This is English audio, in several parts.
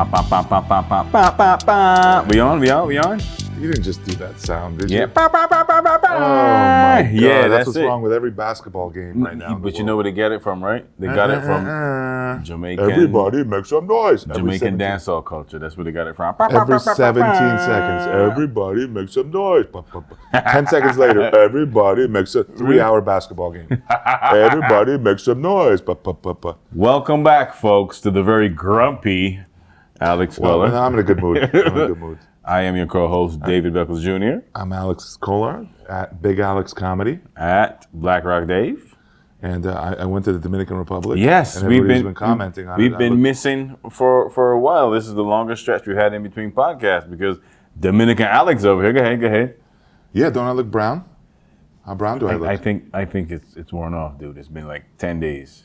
Ba, ba, ba, ba, ba, ba, ba, ba. We on? You didn't just do that sound, did Yeah. you? Ba, ba, ba, ba, ba, ba. Oh my God, Yeah, that's what's it. wrong with every basketball game right now. But you know where they get it from, right? They got it from Jamaican. Everybody make some noise. Jamaican dancehall culture. That's where they got it from. Ba, ba, Every ba, ba, ba, 17 ba. seconds, everybody make some noise. 10 seconds later, everybody makes a 3-hour basketball game. Everybody make some noise. Welcome back, folks, to the very grumpy Alex Well, Weller. I'm in a good mood. I am your co-host, David Beckles Jr. I'm Alex Collard at Big Alex Comedy. At Black Rock Dave. And I went to the Dominican Republic. Yes, and everybody's been commenting on it. We've been missing for a while. This is the longest stretch we've had in between podcasts because Dominican Alex over here. Go ahead. Yeah, don't I look brown? How brown do I look? I think it's worn off, dude. It's been like 10 days.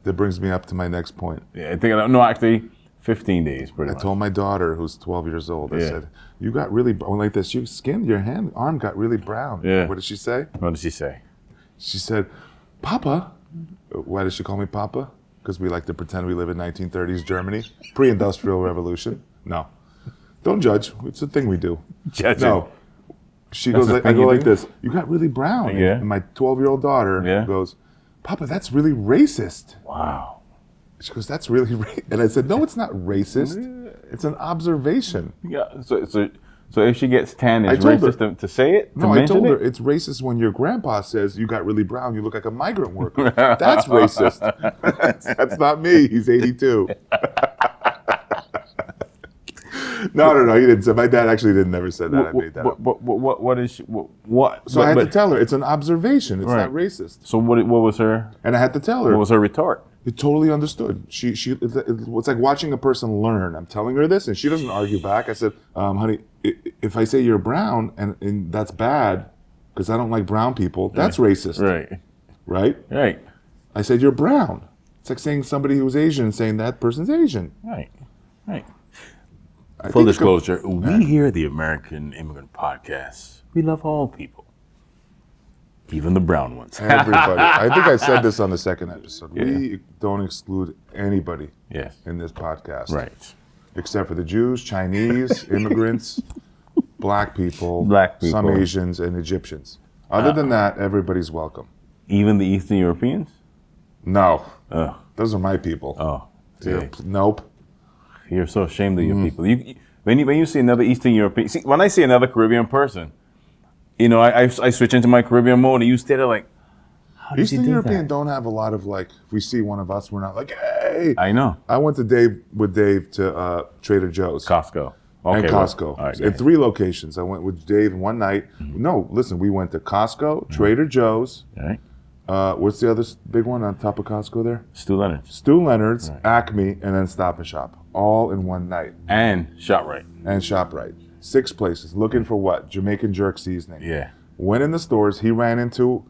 That brings me up to my next point. Yeah, actually 15 days pretty much. I told my daughter, who's 12 years old, I Yeah. said, you got really, like this, your skin, your arm got really brown. Yeah. What did she say? What did she say? She said, Papa. Why does she call me Papa? Because we like to pretend we live in 1930s Germany, pre-industrial revolution. No. Don't judge. It's a thing we do. Judge No. She That's goes, the I thing go you like do? this, you got really brown. Yeah. And my 12-year-old daughter goes, Papa, that's really racist. Wow. She goes, that's really and I said, no, it's not racist. It's an observation. Yeah. So if she gets tan, it's I told racist to say it? No, I told her it's racist when your grandpa says you got really brown, you look like a migrant worker. That's racist. That's not me. He's 82. No, he didn't say. My dad actually never said that. I made that up. What is she, what? So I had to tell her it's an observation. It's not racist. So what was her? And I had to tell her. What was her retort? It totally understood. It's like watching a person learn. I'm telling her this, and she doesn't argue back. I said, honey, if I say you're brown and that's bad because I don't like brown people, that's racist. Right? I said you're brown. It's like saying somebody who's Asian and saying that person's Asian. Right. Full disclosure, we here at the American Immigrant Podcast, we love all people. Even the brown ones. Everybody. I think I said this on the second episode. Yeah. We don't exclude anybody in this podcast. Right. Except for the Jews, Chinese, immigrants, black people, some Asians, and Egyptians. Other than that, everybody's welcome. Even the Eastern Europeans? No. Those are my people. Oh. Yeah. Nope. You're so ashamed of your people. When you see another Eastern European, when I see another Caribbean person, you know, I switch into my Caribbean mode and you stay there like, how did Eastern you do European that? don't have a lot of like, if we see one of us, we're not like, hey. I know. I went with Dave to Trader Joe's. Costco. And Costco. Right, in 3 locations. I went with Dave one night. No, listen, we went to Costco, Trader Joe's. Right. What's the other big one on top of Costco there? Stu Leonard's. Stu Leonard's, Acme, and then Stop and Shop. All in one night. And ShopRite. And ShopRite. 6 places. Looking for what? Jamaican jerk seasoning. Yeah. Went in the stores. He ran into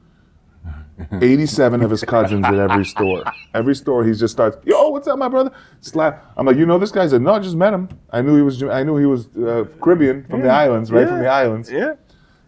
87 of his cousins at every store. Every store, he just starts, yo, what's up, my brother? Slap. I'm like, you know this guy? I said, no, I just met him. I knew he was Caribbean from the islands, right? From the islands. Yeah.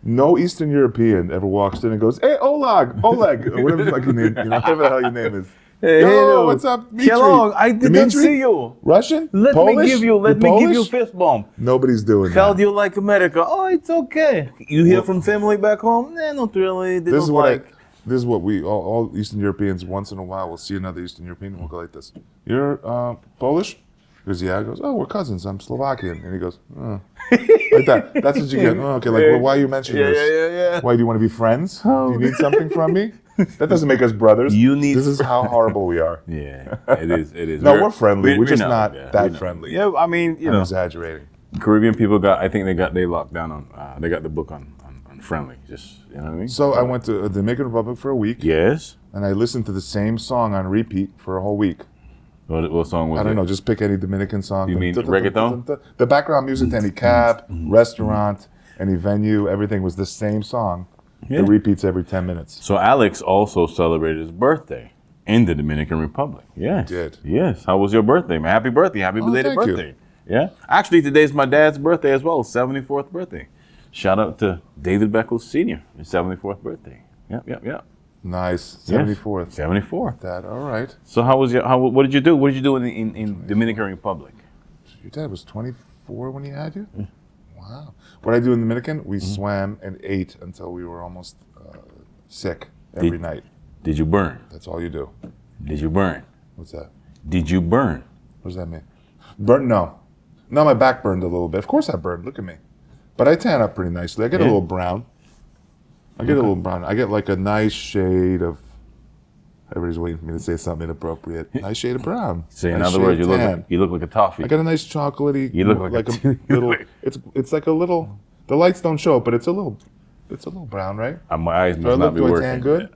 No Eastern European ever walks in and goes, hey, Oleg, or whatever the fuck your name, whatever the hell your name is. Hey, yo, what's up, Dimitri? Hello, I didn't see you. Russian? Let Polish? me give you a fist bump. Nobody's doing Held that. you like America. Oh, it's okay. You hear from family back home? Not really. They This is don't what like. this is what we all Eastern Europeans once in a while will see another Eastern European and we'll go like this. You're Polish? He goes, yeah. I goes, oh, we're cousins. I'm Slovakian. And he goes, oh. Like that. That's what you get. Oh, okay, like, well, why are you mentioning this? Yeah. Why, do you want to be friends? Do you need something from me? That doesn't make us brothers. This is how horrible we are. Yeah, it is. No, we're friendly. We're just not that friendly. Yeah, I mean, I'm exaggerating. Caribbean people they locked down on, they got the book on friendly. Just, you know what I mean? So I went to the Dominican Republic for a week. Yes. And I listened to the same song on repeat for a whole week. What song was it? I don't know. Just pick any Dominican song. You mean reggaeton? The background music to any cab, restaurant, any venue, everything was the same song. Yeah. It repeats every 10 minutes. So Alex also celebrated his birthday in the Dominican Republic. Yes. He did. Yes. How was your birthday, man? Happy birthday. Happy belated thank you. birthday. Yeah. Actually, today's my dad's birthday as well. 74th birthday. Shout out to David Beckles Sr. His 74th birthday. Yep. Nice. Yes. 74th. 74. That all right. So what did you do? What did you do in Dominican Republic? Your dad was 24 when he had you? Wow. What I do in the Dominican, we swam and ate until we were almost sick every night. Did you burn? That's all you do. Did you burn? What's that? Did you burn? What does that mean? Burn? No. No, my back burned a little bit. Of course I burned. Look at me. But I tan up pretty nicely. I get a little brown. I get like a nice shade of. Everybody's waiting for me to say something inappropriate. Nice shade of brown. So in nice other words, you look like a toffee. I got a nice chocolatey. You look like a little. It's like a little. The lights don't show, but it's a little brown, right? My eyes must not be working. Do I tan good?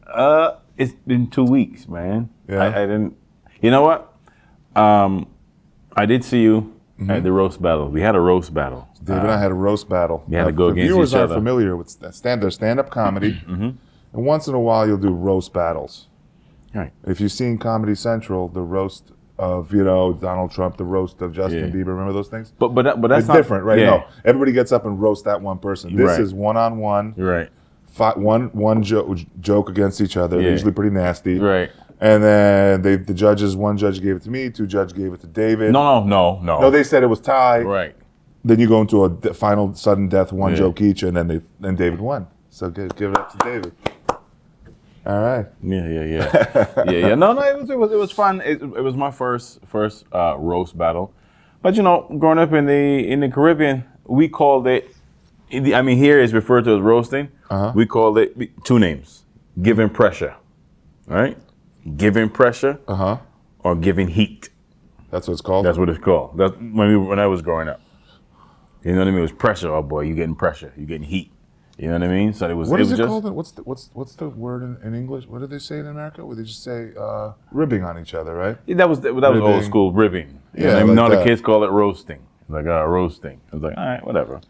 It's been 2 weeks, man. Yeah. I didn't. You know what? I did see you at the roast battle. We had a roast battle. David and I had a roast battle. We had to go against each other. Viewers aren't familiar with stand-up comedy, and once in a while you'll do roast battles. Right. If you've seen Comedy Central, the roast of Donald Trump, the roast of Justin Bieber, remember those things? But that's it's not different, right? Yeah. No, everybody gets up and roasts that one person. This is one-on-one. Right. One joke against each other. They're usually pretty nasty. Right. And then the judges, one judge gave it to me, two judges gave it to David. No. No, they said it was tie. Right. Then you go into a final sudden death, one joke each, and then David won. So give it up to David. All right. Yeah. No. It was fun. It was my first roast battle, but growing up in the Caribbean, we called it. I mean, here it's referred to as roasting. We called it 2 names: giving pressure, right? Giving pressure, or giving heat. That's what it's called. That's what it's called. That's when I was growing up. You know what I mean? It was pressure. Oh boy, you getting pressure. You getting heat. You know what I mean? So it was. What is it just called? What's the word in English? What do they say in America? Where they just say ribbing on each other, right? That was old school ribbing. Yeah, now the kids call it roasting. Like roasting. I was like, all right, whatever.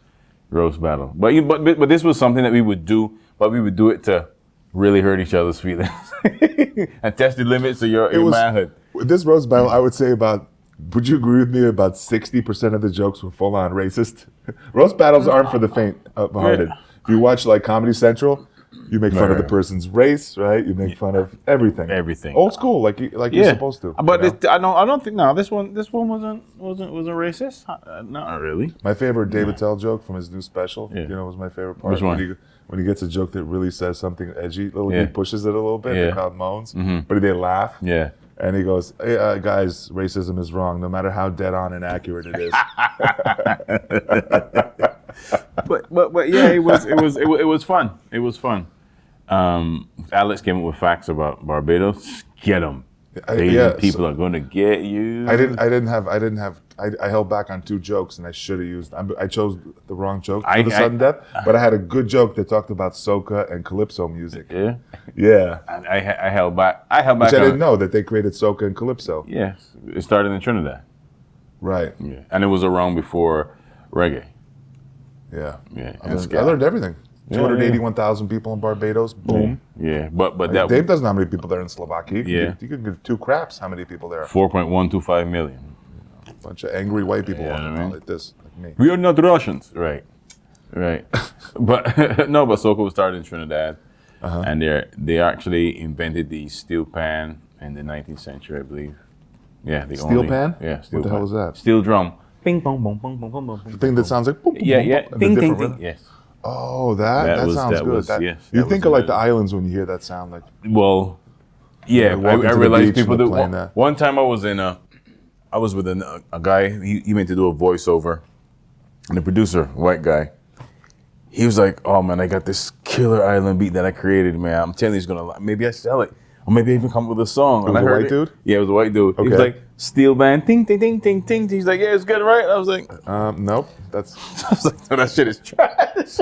Roast battle. But this was something that we would do, but we would do it to really hurt each other's feelings and test the limits of your manhood. This roast battle, I would say would you agree with me, about 60% of the jokes were full on racist? Roast battles aren't for the faint of hearted. If you watch like Comedy Central, you make fun of the person's race, right? You make fun of everything. Everything. Old school, like you're supposed to. But I don't think this one wasn't racist. Not really. My favorite David Tell joke from his new special, was my favorite part. Which one? When he gets a joke that really says something edgy, he pushes it a little bit, the crowd moans, but they laugh. Yeah. And he goes, hey, guys, racism is wrong, no matter how dead on and accurate it is. but yeah, it was fun. It was fun. Alex came up with facts about Barbados. Get them. Asian people are going to get you. I held back on 2 jokes, and I should have used. I chose the wrong joke for the sudden death, but I had a good joke that talked about soca and calypso music. Yeah. Yeah. I held back. Which I didn't know that they created soca and calypso. Yeah, it started in Trinidad. Right. Yeah, and it was around before reggae. Yeah. Yeah. I learned everything. 281,000 people in Barbados. Boom. Yeah, but Dave doesn't know how many people there in Slovakia. You can give 2 craps how many people there are. 4.125 million. A bunch of angry white people like this, like me. We are not Russians, right? But soca was started in Trinidad, and they actually invented the steel pan in the 19th century, I believe. Yeah, steel pan. Yeah, steel. What the hell was that? Steel drum. Bing bong bong bong bong bong bong. The thing that sounds like boom, boom, yeah. boom, Ding ding ding. Yes. Oh, that sounds good. You think of like the islands when you hear that sound, like. Well, yeah, I realized people do. That. One time I was with a guy. He meant to do a voiceover, and the producer, white guy, he was like, "Oh man, I got this killer island beat that I created, man. I'm telling you, he's gonna. Maybe I sell it, or maybe I even come up with a song." It was a white dude. Yeah, it was a white dude. Okay. He was like, "Steel band, ting ting ting ting ting." He's like, "Yeah, it's good, right?" I was like, "Nope, that's." I was like, "No, that shit is trash.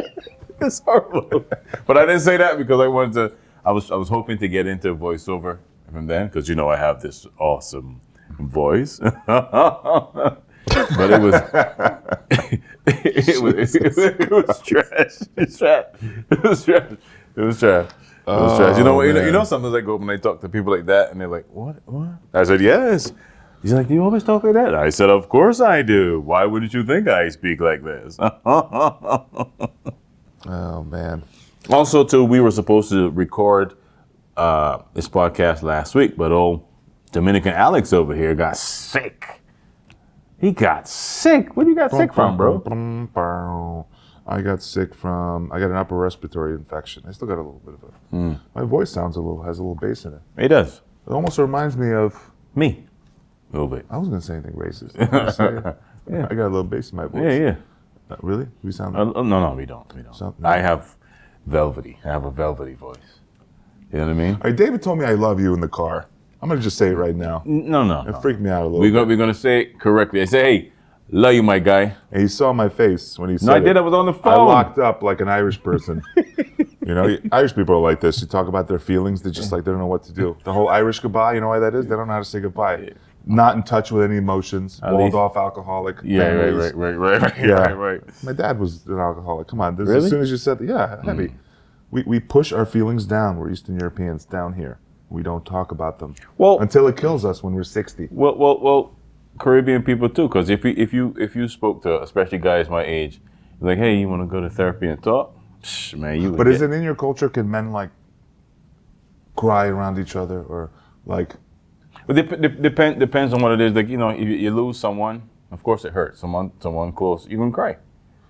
It's horrible." But I didn't say that because I wanted to. I was hoping to get into voiceover from then because I have this awesome voice. But it was trash. It's trash. It was trash. It was trash. Sometimes I go up and I talk to people like that, and they're like, "What? I said, "Yes." He's like, "Do you always talk like that?" I said, "Of course I do. Why wouldn't you think I speak like this?" Oh man. Also, too, we were supposed to record this podcast last week, but old Dominican Alex over here got sick. He got sick. What you got sick from, bro? I got sick from. I got an upper respiratory infection. I still got a little bit of it. My voice has a little bass in it. It does. It almost reminds me of me. A little bit. I was gonna say anything racist. Yeah. I got a little bass in my voice. Yeah. Really? We sound. No, we don't. No. I have velvety. I have a velvety voice. You know what I mean? All right, David told me I love you in the car. I'm gonna just say it right now. No. It freaked me out a little. We're gonna say it correctly. I say, hey, love you, my guy. And he saw my face when he said No, I did. I was on the phone. I locked up like an Irish person. Irish people are like this. You talk about their feelings. They're just like, they don't know what to do. The whole Irish goodbye, you know why that is? They don't know how to say goodbye. Yeah. Not in touch with any emotions. Walled off alcoholic. Yeah, families. Right. My dad was an alcoholic. Come on. Really? As soon as you said that, heavy. We push our feelings down. We're Eastern Europeans down here. We don't talk about them until it kills us when we're 60. Well, Caribbean people too. Because if you spoke to especially guys my age, like, hey, you want to go to therapy and talk? Psh, man, you. But is it in your culture? Can men like cry around each other or like? Well, depends on what it is. Like, if you lose someone, of course it hurts. Someone close, you can cry.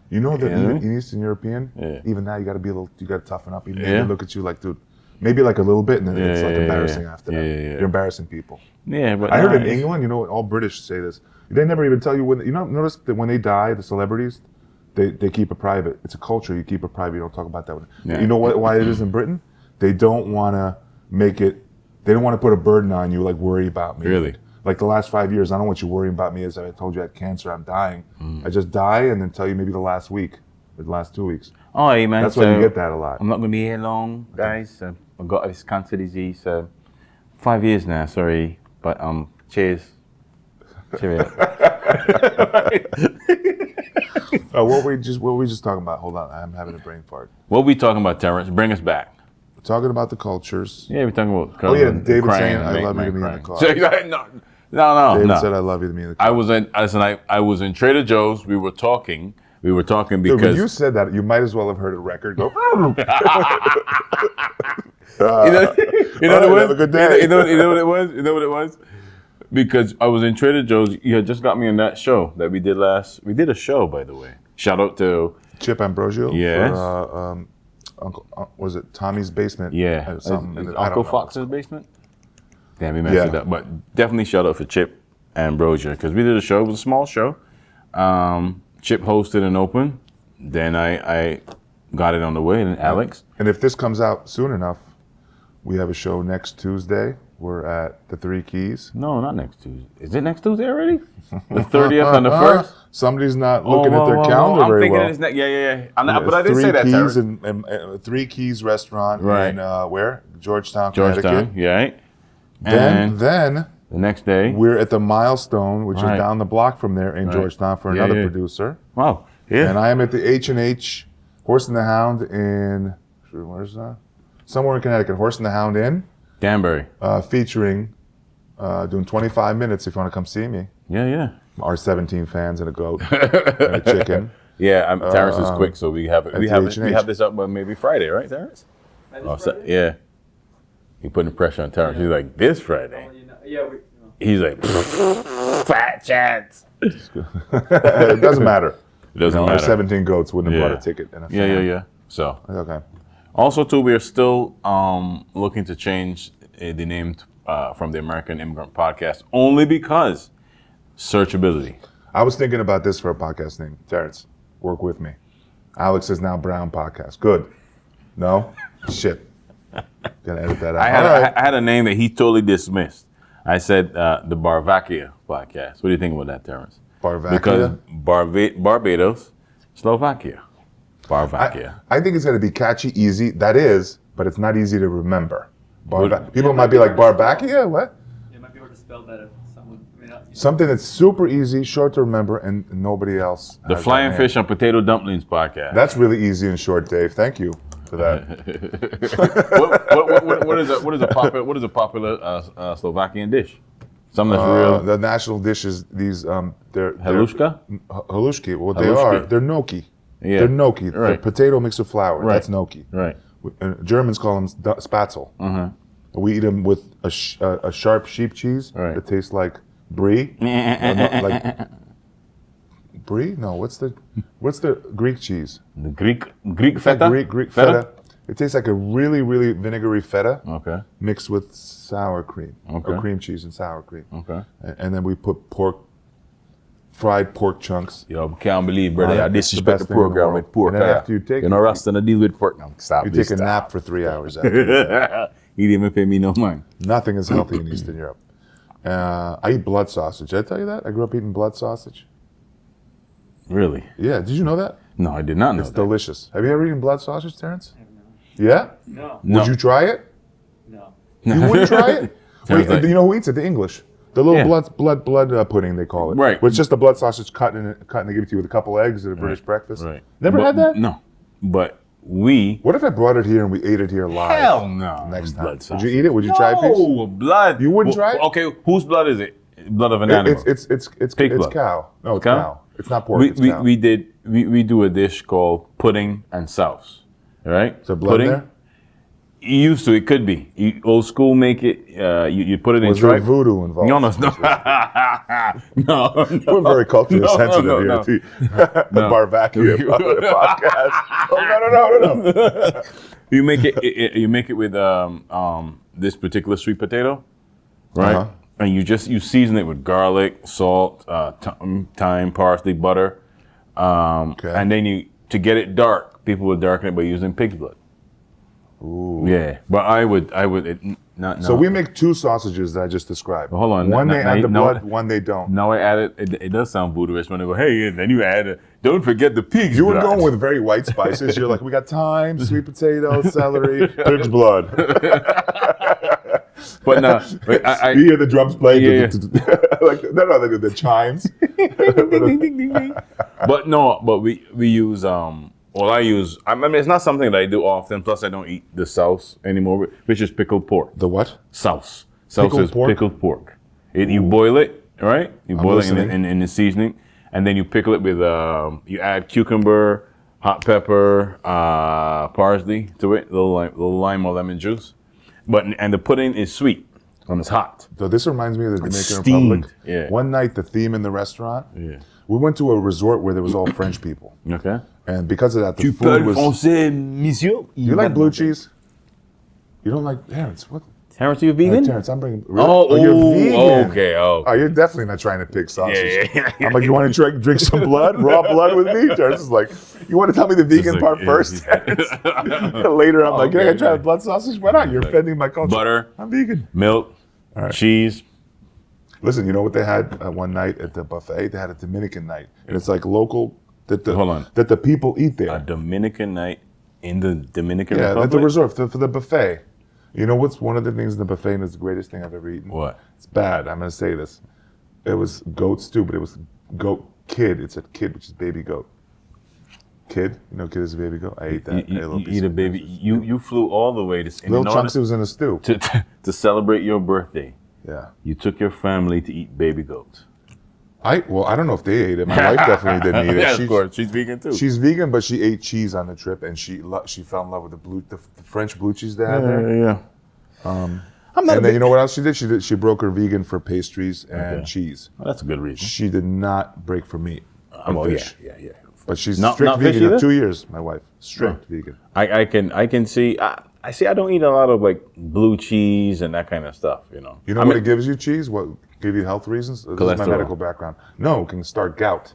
You know that in Eastern European, even now you got to toughen up. Even they look at you like, dude, maybe like a little bit, and then it's like embarrassing after that. You're embarrassing people. Yeah, but I heard in England, all British say this. They never even tell you when. Notice that when they die, the celebrities, they keep it private. It's a culture. You keep it private. You don't talk about that one. Yeah. You know why it is in Britain? They don't want to make it. They don't want to put a burden on you, like worry about me. Really? Like the last 5 years, I don't want you worrying about me. As I told you, I had cancer. I'm dying. I just die and then tell you maybe the last week, or the last 2 weeks. Oh, hey, man. That's why you get that a lot. I'm not going to be here long, guys. I've got this cancer disease. 5 years now, sorry. But cheers. Cheerio. What were we just talking about? Hold on, I'm having a brain fart. What we talking about, Terrence? Bring us back. We're talking about the cultures. Yeah, we're talking about. Oh yeah, David saying I love you to me in the car. No. David said I love you to me in the car. I was in Trader Joe's. We were talking because. Dude, when you said that, you might as well have heard a record go. You know what it was? Have a good day. You know what it was? Because I was in Trader Joe's. You had just got me on that show that we did last. We did a show, by the way. Shout out to Chip Ambrosio. Yes. For, was it Tommy's basement? Yeah. Uncle Fox's basement? Damn, we messed it up. But definitely shout out for Chip Ambrosio because we did a show. It was a small show. Chip hosted and opened. Then I got it on the way, and Alex. And if this comes out soon enough, we have a show next Tuesday. We're at the Three Keys. No, not next Tuesday. Is it next Tuesday already? The 30th and the 1st? Somebody's not looking at their calendar very well. I'm thinking it's but I didn't say that, Three Keys and Three Keys restaurant in where? Georgetown, Connecticut. Yeah. Then the next day, we're at the Milestone, which is down the block from there in Georgetown for another producer. Wow. Yeah. And I am at the H&H Horse and the Hound in, where's that? Somewhere in Connecticut. Horse and the Hound Inn. Danbury. Featuring, doing 25 minutes if you want to come see me. Yeah. Our 17 fans and a goat and a chicken. Yeah, Terrence is quick, so we have this up by maybe Friday, right, Terrence? Yeah. You're putting pressure on Terrence. He's like, this Friday. He's like, fat chance. It doesn't matter. It doesn't matter. Our 17 goats wouldn't have bought a ticket. And a fan. Yeah. So. Okay. Also, too, we are still looking to change the name from the American Immigrant Podcast only because searchability. I was thinking about this for a podcast name. Terrence, work with me. Alex is now Brown Podcast. Good. No? Shit. Gonna edit that out. I had a name that he totally dismissed. I said the Vacay Podcast. What do you think about that, Terrence? Vacay? Because Barbados, Slovakia. Vacay. I think it's going to be catchy, easy. That is, but it's not easy to remember. People might be like, Vacay? What? It might be hard to spell that if someone may not. Something that's super easy, short to remember, and nobody else. The Flying Fish and Potato Dumplings Podcast. That's really easy and short, Dave. Thank you for that. What is a popular Slovakian dish? Something that's real. The national dish is these. They're Halushka? Halushki. Well, they are. They're gnocchi. Yeah. They're gnocchi. Right. They're potato mixed with flour. Right. That's gnocchi. Right. Germans call them spatzel. We eat them with a sharp sheep cheese that tastes like brie. brie? No, what's the Greek cheese? The Greek feta. Greek feta. It tastes like a really, really vinegary feta Okay. mixed with sour cream Okay. or cream cheese and sour cream. Okay. And then we put fried pork chunks. Yo, can't believe, brother. I It's the disrespect best the thing in the program world. with pork. And then after you take you it, know, Rasta deal with pork now. Stop. You this take a stuff. nap for 3 hours after. He didn't even pay me no mind. Nothing is healthy in Eastern Europe. I eat blood sausage. Did I tell you that? I grew up eating blood sausage. Really? Yeah, did you know that? No, I did not know It's that. delicious. Have you ever eaten blood sausage, Terrence? I don't know. Yeah? No. No. Would you try it? No. You wouldn't try it? Sounds like- you know who eats it? The English. The little Yeah. blood pudding, they call it. Right. With just the blood sausage cut and they give it to you with a couple eggs at a British breakfast. Right. Never But- had that? No. But we. What if I brought it here and we ate it here live? Hell no. Next time. Blood Would sausage. you eat it? Would you try a piece? No, blood. You wouldn't try it? Okay, whose blood is it? Blood of an animal. It's Pig it's blood. cow. No, it's Cow? cow. It's not pork. It's cow. We do a dish called pudding and sauce, right? Is there blood pudding. there? You used to. It could be. Old school make it. You put it in Was there tripe. voodoo involved? No, no. We're very culturally No, sensitive no, here. no. The Barvacuum podcast. Oh, no. You make it. You make it with this particular sweet potato, right? Uh-huh. And you season it with garlic, salt, thyme, parsley, butter, and then to get it dark. People would darken it by using pig's blood. Ooh. Yeah, but I would not. So we make two sausages that I just described. Hold on. One No, they no, add the no. blood, one they don't. Now I added. It does sound voodoo-ish when they go, hey, and then you add. Don't forget the pig's You were blood. going with very white spices. You're like, we got thyme, sweet potato, celery, pig's blood. But no, You hear the drums playing. Yeah. Like the chimes. But we use I use. I mean, it's not something that I do often. Plus, I don't eat the sauce anymore, which is pickled pork. The what? Sauce. Sauce Pickled is pork? pickled pork. You boil it, right? You boil it listening. in the seasoning, and then you pickle it with. You add cucumber, hot pepper, parsley to it, little lime or lemon juice. And the pudding is sweet when it's hot. So this reminds me of the Dominican steamed. Republic. Yeah. One night, the theme in the restaurant. Yeah. We went to a resort where there was all French people, Okay. and because of that, the food was. français, monsieur? You like blue cheese? You don't like Terrence? What? Terrence, you vegan? Terrence, I'm bringing. Oh, you're vegan. okay. Oh, Oh, you're definitely not trying to pick sausage. Yeah. I'm like, you want to drink some blood, raw blood with me? Terrence is like, you want to tell me the vegan like, part yeah, first? yeah. Later, I'm like, Okay, yeah, I try okay. blood sausage. Why not? You're offending my culture. Butter, I'm vegan. milk, cheese. Listen, you know what they had one night at the buffet? They had a Dominican night, and it's like local that Hold on. the people eat there. A Dominican night in the Dominican Yeah, Republic? at the resort for the buffet. You know what's one of the things in the buffet and it's the greatest thing I've ever eaten? What? It's bad. I'm gonna say this. It was goat stew, but it was goat kid. It's a kid, which is baby goat. Kid, you know, kid is a baby goat. I ate that. I ate a little You piece eat a of it. baby. You flew all the way to Little chunks. It was in a stew. to celebrate your birthday. Yeah. You took your family to eat baby goats. I don't know if they ate it. My wife definitely didn't eat it. Yeah, She's- of course. She's vegan too. She's vegan, but she ate cheese on the trip, and she fell in love with the French blue cheese they had there. yeah. I'm not. And then you know what else she did? She broke her vegan for pastries and Okay. cheese. Well, that's a good reason. She did not break for meat or Oh, fish. yeah. But she's Not strict fish vegan either? in 2 years. My wife, strict vegan. I can see. I see. I don't eat a lot of like blue cheese and that kind of stuff. You know. You know I what mean, it gives you? Cheese? What give you health reasons? This is my Cholesterol. medical background. No, it can start gout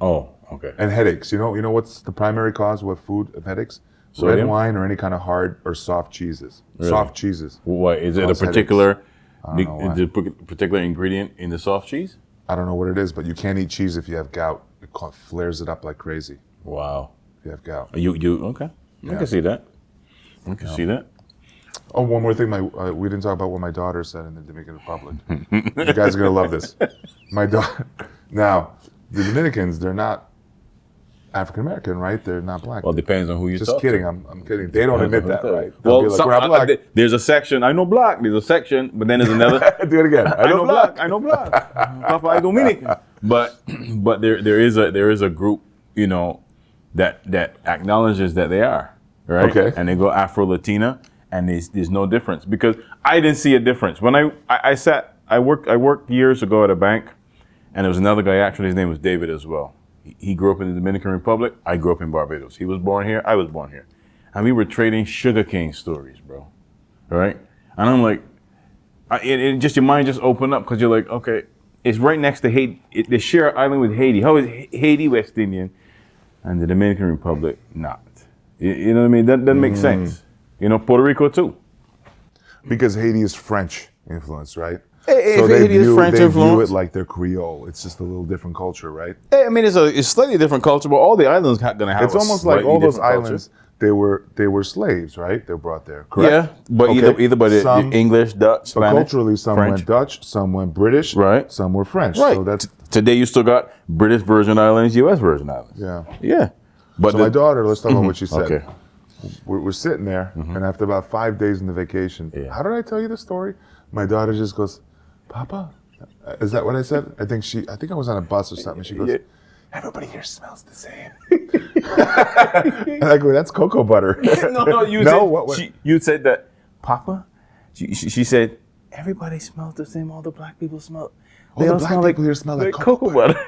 Oh, okay. and headaches. You know what's the primary cause of food of headaches? Sodium? Red wine or any kind of hard or soft cheeses. Really? Soft cheeses. What is it? A Cause particular? don't know why. Is it a particular ingredient in the soft cheese? I don't know what it is, but you can't eat cheese if you have gout. It flares it up like crazy Wow. if you have gout. You okay? I Yeah. can see that. I can see that. Oh, one more thing. We didn't talk about what my daughter said in the Dominican Republic. You guys are gonna love this. My daughter. Now, the Dominicans, they're not African American, right? They're not black. Well, it depends on who you Just talk kidding. to. I'm kidding. They don't admit that, right? They'll Well, be like, "We're not black." there's a section. I know black. There's a section, but then there's another. Do it again. I know black. I know black. Papa, I Dominican. But there is a group, you know, that acknowledges that they are right. Okay. And they go Afro Latina, and there's no difference because I didn't see a difference when I worked years ago at a bank, and there was another guy. Actually, his name was David as well. He grew up in the Dominican Republic. I grew up in Barbados. He was born here. I was born here. And we were trading sugarcane stories, bro. All right? And I'm like, it just your mind just opened up because you're like, okay, it's right next to Haiti. They share an island with Haiti. How is Haiti West Indian and the Dominican Republic not? You know what I mean? That doesn't make sense. You know, Puerto Rico too. Because Haiti is French influence, right? So Haiti is French they influence. view it like they're Creole. It's just a little different culture, right? I mean, it's slightly different culture, but all the islands gonna have. It's almost like all those islands. They were slaves, right? They were brought there, correct? Yeah, but either by the English, Dutch, Spanish, but culturally, some French. went Dutch, some went British, right? Some were French. Right. So that's today you still got British Virgin Islands, U.S. Virgin Islands. yeah. But So my daughter, let's talk about what she said. Okay. We're sitting there, and after about 5 days in the vacation, how did I tell you the story? My daughter just goes, "Papa," is that what I said? I think I was on a bus or something. She goes, "Everybody here smells the same." And I go, "That's cocoa butter." No, you No, said, what? you said that, Papa. She said everybody smells the same. All the black people smell. All the black people here smell like cocoa butter.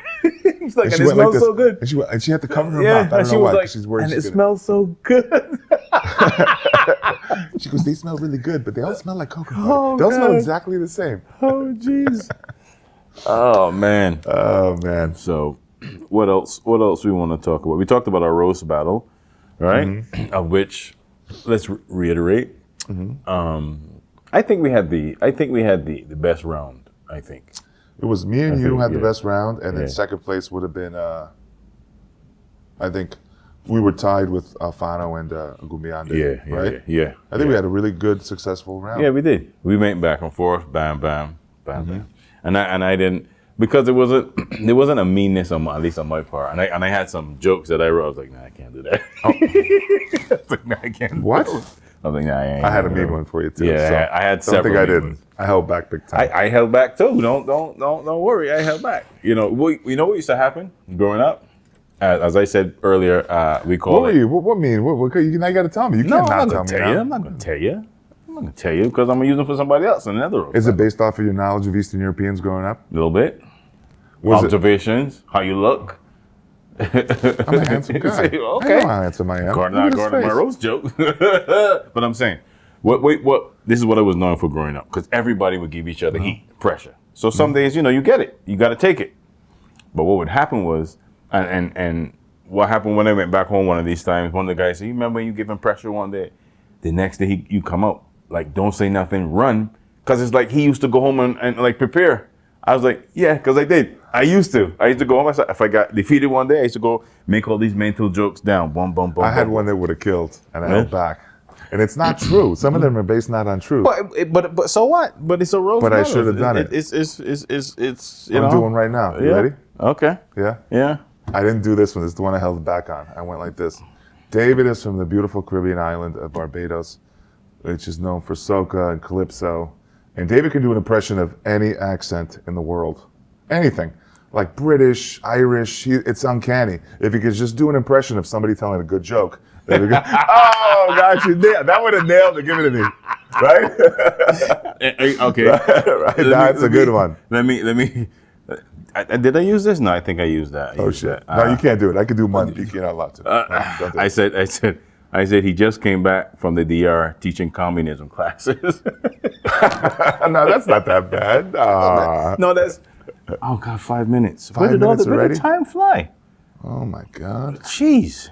He's like, and it went smells this, so good. And she had to cover her Yeah, mouth. I and don't she know was why. like, She's worried. and it she's gonna- smells so good. She goes, "They smell really good, but they all smell like cocoa butter. Oh, they all smell God. exactly the same." Oh, jeez. Oh man. Oh man. So, what else? What else we want to talk about? We talked about our roast battle, right? Of which, let's reiterate. I think we had the best round. I think. It was me and you think, had the yeah. best round, and then second place would have been, I think, we were tied with Alfano and Gumbiande. Right? Yeah. I think we had a really good, successful round. Yeah, we did. We went back and forth, bam, bam, bam, bam. And I didn't, because there wasn't a meanness on at least on my part. And I had some jokes that I wrote. I was like, nah, I can't do that. I was like, nah, I can't. What? I was like, nah, I ain't. I had a gonna do mean that. one for you too. Yeah, so I had don't several. think I mean didn't. ones. I held back big time. I held back too. Don't worry. I held back. You know what used to happen growing up? As I said earlier, we call What were it. you? What mean? What, you now you got to tell me. You No, can't I'm not not tell gonna me tell you. now. I'm not gonna tell you. I'm not gonna tell you because I'm gonna use them for somebody else in another room. Is it based off of your knowledge of Eastern Europeans growing up? A little bit. Was Observations, how you look. I'm a handsome guy. Say, I okay. know how handsome I am. According Look at his to my face. roast joke. But I'm saying, what? This is what I was known for growing up because everybody would give each other heat, pressure. So some days, you get it. You got to take it. But what would happen was, and what happened when I went back home one of these times, one of the guys said, "You remember when you giving pressure one day? The next day you come out, like, don't say nothing, run." Because it's like he used to go home and like prepare. I was like, yeah, because I did. I used to go home. If I got defeated one day, I used to go make all these mental jokes down. Boom, boom, boom. I had boom. one that would have killed, and I held back. And it's not true. Some of them are based not on truth. But so what? But it's a roast. But I battle. should have done it. It's I'm doing right now. You yeah. ready? Okay. Yeah. Yeah. I didn't do this one. This is the one I held back on. I went like this. David is from the beautiful Caribbean island of Barbados, which is known for soca and calypso. And David can do an impression of any accent in the world. Anything. Like British, Irish, it's uncanny. If he could just do an impression of somebody telling a good joke, then we go, oh, got you. That would have nailed it. Give it to me. Right? Okay. Right? That's a good one. Let me. Did I use this? No, I think I used that. Oh, shit. No, you can't do it. I could do one. You're not allowed to. Don't do it. I said he just came back from the DR teaching communism classes. No, that's not that bad. No, that's. Oh God, 5 minutes. 5 minutes where already? did time fly? Oh, my God. Jeez.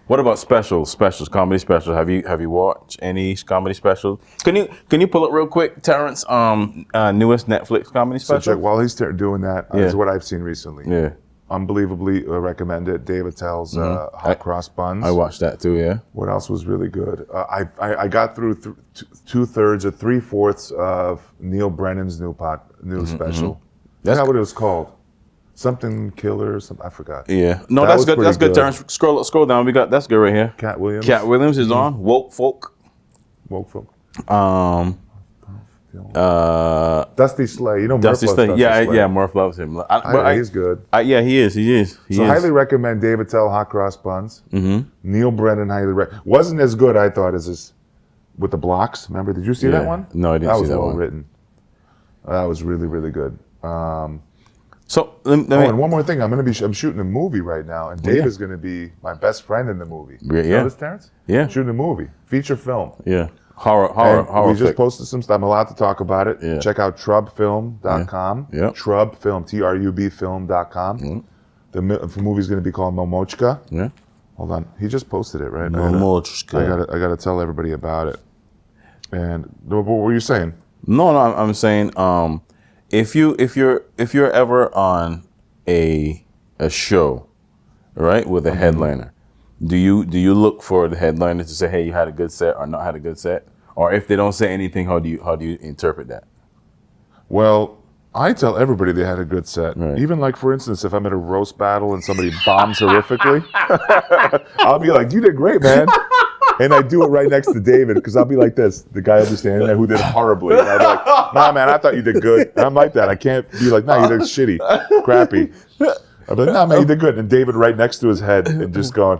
What about specials, comedy specials? Have you watched any comedy specials? Can you pull it real quick, Terrence? Newest Netflix comedy So special. check, while he's doing that, Yeah. is what I've seen recently. Yeah, Unbelievably recommend it. Dave Attell's hot cross buns. I watched that too. Yeah. What else was really good? I got through 2/3 or 3/4 of Neil Brennan's new special. That's not what it was called. Something Killer. I forgot. Yeah. No, That that's was good. That's pretty good, Terrence. Scroll down. We got that's good right here. Cat Williams. Cat Williams is on. Woke folk. Woke folk. Dusty Slay. You know Murph Dusty loves Slay. Dusty Yeah, Slay. yeah. Murph loves him. He's good. Yeah, he is. So highly recommend Dave Attell hot cross buns. Neil Brennan highly recommend. Wasn't as good, I thought, as his with the blocks. Remember? Did you see that one? No, I didn't see that That was well one. written. That was really, really good. So let Oh, me. and one more thing. I'm shooting a movie right now, and Dave is going to be my best friend in the movie. Yeah. You know this, Terrence? Yeah. Shooting a movie, feature film. Yeah. Horror. We just flick. posted some stuff. I'm allowed to talk about it. Yeah. Check out trubfilm.com. Yeah. Trubfilm, TRUBfilm.com. The movie's going to be called Momochka. Yeah. Hold on. He just posted it, right? Momochka. I gotta tell everybody about it. And what were you saying? No, I'm saying, if you're ever on a show, right, with a headliner, do you look for the headliner to say, hey, you had a good set or not had a good set? Or if they don't say anything, how do you interpret that? Well, I tell everybody they had a good set. Right. Even like, for instance, if I'm at a roast battle and somebody bombs horrifically, I'll be like, you did great, man. And I do it right next to David because I'll be like this. The guy will be standing there who did horribly. And I'll be like, nah, man, I thought you did good. And I'm like that. I can't be like, nah, you did shitty, crappy. I'll be like, nah, man, you did good. And David right next to his head and just going,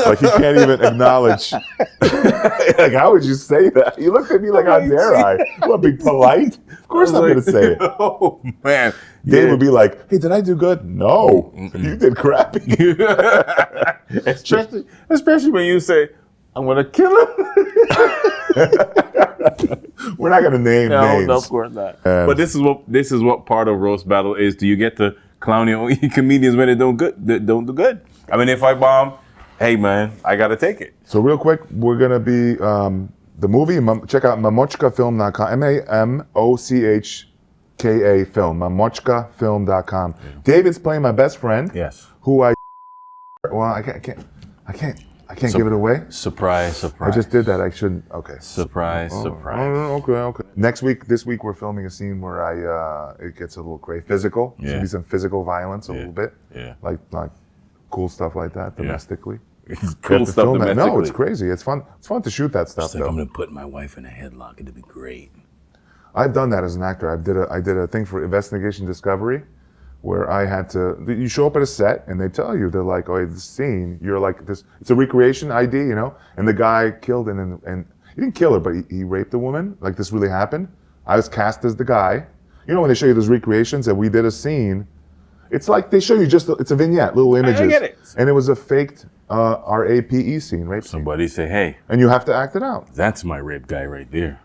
like he can't even acknowledge. Like, how would you say that? You looked at me like, how dare I? Want to be polite? Of course I'm going to say it. Oh, man. Dave would be like, hey, did I do good? No, you did crappy. especially when you say, I'm going to kill him. We're not going to name names. No, of course not. But this is what part of roast battle is. Do you get to clown your own comedians when they don't do good? I mean, if I bomb, hey man, I got to take it. So real quick, we're going to be the movie. Check out mamochkafilm.com. MAMOCHKA film. Mamochkafilm.com. David's playing my best friend. Yes. Who I can't give it away. Surprise. I just did that. I shouldn't. Okay. Surprise. Okay. This week we're filming a scene where it gets a little crazy, physical. There's gonna be some physical violence a little bit. Yeah. Like cool stuff like that domestically. Cool stuff domestically. No, it's crazy. It's fun. It's fun to shoot that stuff. It's like, I'm gonna put my wife in a headlock. It'd be great. I've done that as an actor. I did a thing for Investigation Discovery, where I had to. You show up at a set and they tell you, they're like, oh, this scene, you're like this. It's a recreation ID, you know. And the guy killed and he didn't kill her, but he raped a woman. Like this really happened. I was cast as the guy. You know when they show you those recreations and we did a scene. It's like they show you it's a vignette, little images. I get it. And it was a faked RAPE scene, rape scene. Somebody say, hey, And you have to act it out. that's my rape guy right there.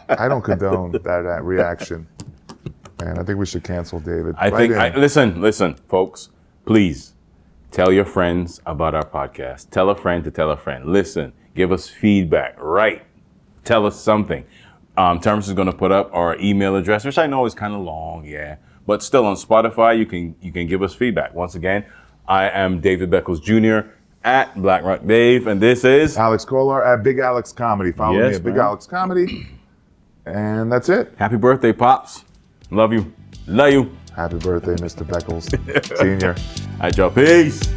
I don't condone that reaction. And I think we should cancel David. Listen, folks, please tell your friends about our podcast. Tell a friend to tell a friend. Listen, give us feedback, right? Tell us something. Terrence is going to put up our email address, which I know is kind of long, yeah. But still on Spotify, you can give us feedback. Once again, I am David Beckles Jr. at Black Rock Dave, and this is Alex Kolar at Big Alex Comedy. Follow me Yes, at Big man. Alex Comedy. And that's it. Happy birthday, Pops. Love you. Love you. Happy birthday, Mr. Beckles Sr. All right, y'all. Peace.